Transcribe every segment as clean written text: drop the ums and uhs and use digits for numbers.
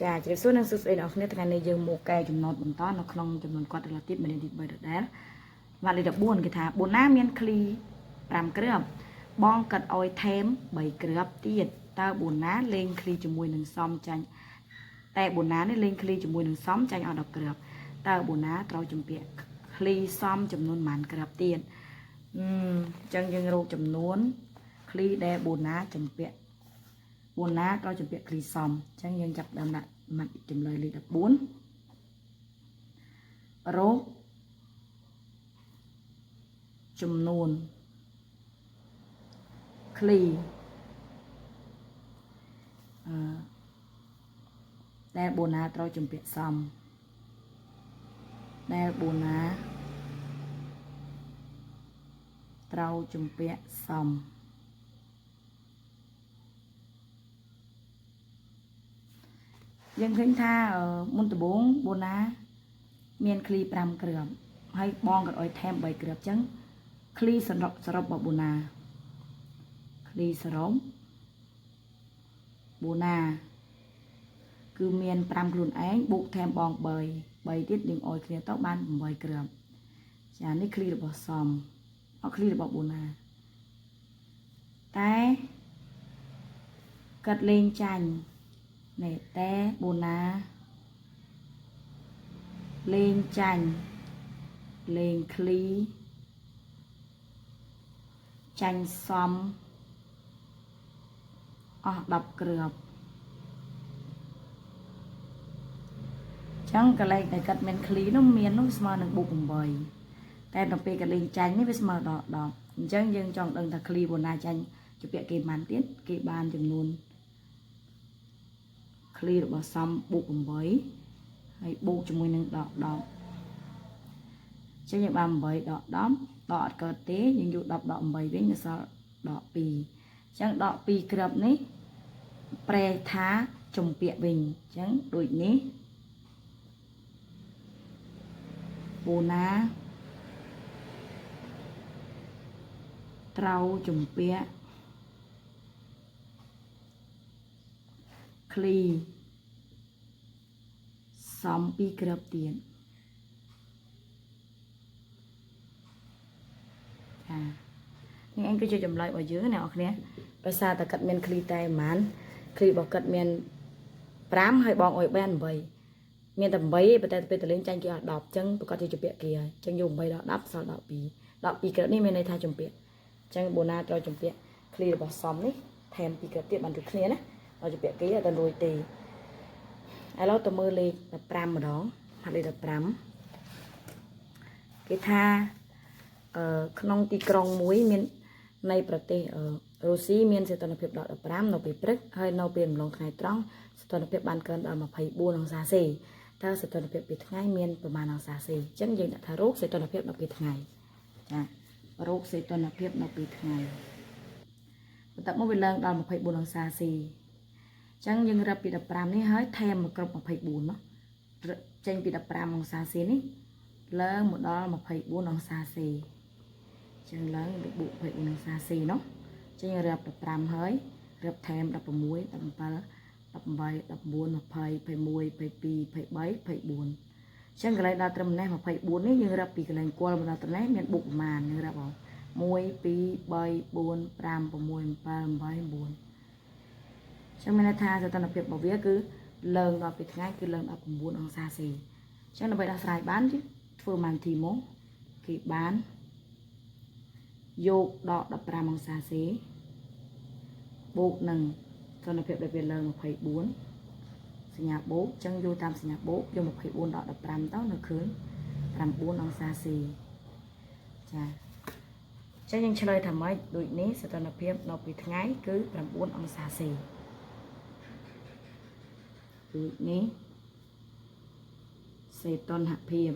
ចាជម្រាបសួរនិងសួស្តីអ្នកនរថ្ងៃនេះយើងមកកែចំណត់បន្តនៅក្នុងចំនួនគាត់រទៀតមានទី3ដដែលវ៉ាលេខ14គេថាបូណាមានឃ្លី5គ្រាប់បងកាត់អោយថែម3គ្រាប់ទៀតតើបូណាលេងឃ្លីជាមួយនឹងសំចាញ់តែបូណានេះលេងឃ្លីជាមួយនឹងសំចាញ់អស់10គ្រាប់តើបូណាត្រូវជំពាក់ឃ្លីសំចំនួនប៉ុន្មានគ្រាប់ទៀតអញ្ចឹងយើងរកចំនួនឃ្លីដែលបូណាជំពាក់បូណាត្រូវជំពាក់ឃ្លីសំអញ្ចឹងយើងចាប់ដើមដាក់ម៉ាត់ចម្លើយលេខ14រកចំនួនឃ្លីដែលបូណាត្រូវជំពាក់សំដែលបូណាត្រូវជំពាក់សំយើងឃើញថាមុនដំបូងបូណាមានឃ្លី5គ្រាប់ហើយបងក៏ឲ្យថែម3គ្រាប់អញ្ចឹងឃ្លីសរុបរបស់បូណាឃ្លីសរុបបូណាគឺមាន5ខ្លួនឯងបូកថែមបង3ទៀតយើងឲ្យគ្នាទៅបាន8គ្រាប់ចានេះឃ្លីរបស់សំអត់ឃ្លីរបស់បូណាតែកាត់លេងចាញ់នេះតែបូណាលេងចាញ់លេងឃ្លីចាញ់សំអស់10គ្រាប់ចឹងកលេខដែលកាត់មានឃ្លីនោះមាននោះស្មើនឹងបូក8តែដល់ពេលកលេងចាញ់នេះវាស្មើដល់10អញ្ចឹងយើងចង់ដឹងថាឃ្លីបូណាចាញ់ជំពាក់គេបានទៀតគេបានចំនួនឃ្លីរបស់សំបូក8ហើយបូកជាមួយនឹងដក10អញ្ចឹងយើងបាន8ដក10ដកអត់កើតទេយើងយក10ដក8វិញនៅសល់ដក2អញ្ចឹងដក2គ្រាប់នេះប្រែថាជំពាក់វិញអញ្ចឹងដូចនេះបូណាត្រូវជំពាក់ឃ្លីសំ2គ្រាប់ទៀតចានេះអញគឺជាចម្លើយរបស់យើងអ្នកនរគ្នាភាសាតកាត់មានឃ្លីតែប៉ុន្មានឃ្លីរបស់កាត់មាន5ហើយបងអុយបាន8មានតែ8ប៉ុន្តែពេលតលេងចាញ់គេអត់10អញ្ចឹងប្រកាសជាជំពាក់គេហើយអញ្ចឹងយក8ដល់10សល់12គ្រាប់នេះមានន័យថាជំពាក់អញ្ចឹងបូណាត្រូវជំពាក់ឃ្លីរបស់សំនេះថែម2គ្រាប់ទៀតបានដូចគ្នាណាឲ្យជំពាក់គេអត់ដល់រួយទេឥឡូវទៅមើលលេខ15ម្ដងហាត់លេខ15គេថាក្នុងទីក្រុងមួយមាននៃប្រទេសរុស្ស៊ីមានសីតុណ្ហភាពដល់15នៅពេលព្រឹកហើយនៅពេលម្លងថ្ងៃត្រង់សីតុណ្ហភាពបានកើនដល់24អង្សាសេតើសីតុណ្ហភាពពេលថ្ងៃមានប្រមាណអង្សាសេអញ្ចឹងយើងដាក់ថារោគសីតុណ្ហភាពនៅពេលថ្ងៃចារោគសីតុណ្ហភាពនៅពេលថ្ងៃបន្ទាប់មកវាឡើងដល់24អង្សាសេអញ្ចឹងយើងរកពី15នេះហើយថែមមកគ្រប់24នោះចេញពី15អង្សាសេនេះឡើងមកដល់24អង្សាសេចឹងឡើងបូក24អង្សាសេនោះចឹងរាប់15ហើយរាប់ថែម16 17 18 19 20 21 22 23 24ចឹងកន្លែងដល់ត្រឹមនេះ24នេះយើងរាប់ពីកន្លែងគល់មកដល់ត្រឹមនេះមានបូកប្រមាណយើងរាប់1 2 3 4 5 6 7 8 9ចឹងមានន័យថាសីតុណ្ហភាពរបស់វាគឺឡើងដល់ពេលថ្ងៃគឺឡើងដល់9អង្សាសេចឹងដើម្បីដោះស្រាយបានធ្វើម៉ានធីមកគេបានយកដក15អង្សាសេបូកនឹងសីតុណ្ហភាពដែលវាឡើង24សញ្ញាបូកចឹងយកតាមសញ្ញាបូកយក24ដក15ទៅនៅឃើញ9អង្សាសេចាចឹងយើងឆ្លើយថាម៉េចដូចនេះសីតុណ្ហភាពនៅពេលថ្ងៃគឺ9អង្សាសេដូចនេះសីតុណ្ហភាព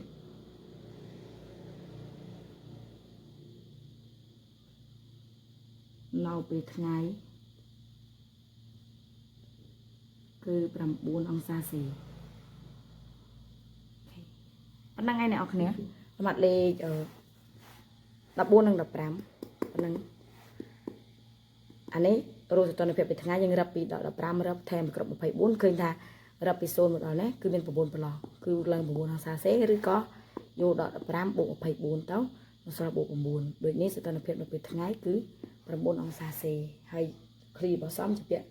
នៅពេលថ្ងៃគឺ9អង្សាសេប៉ុណ្ណឹងឯងអ្នកនរគ្នាសម្រាប់លេខ14និង15ប៉ុណ្ណឹងអានេះរោគសីតុណ្ហភាពពេលថ្ងៃយើងរាប់ពីដល់15រាប់ថែមគ្រប់24ឃើញថា រាប់ពី0មកដល់នេះគឺមាន9ប្រឡោះគឺឡើង9អង្សាសេឬក៏យកដល់15បូក24ទៅនៅសល់បូក9ដូចនេះសីតុណ្ហភាពនៅពេលថ្ងៃគឺ9អង្សាសេហើយឃ្លីរបស់សំជាពាក់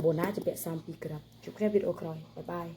បូណាជាពាក់សំ2ក្របជួបគ្នាវីដេអូក្រោយបាយបាយ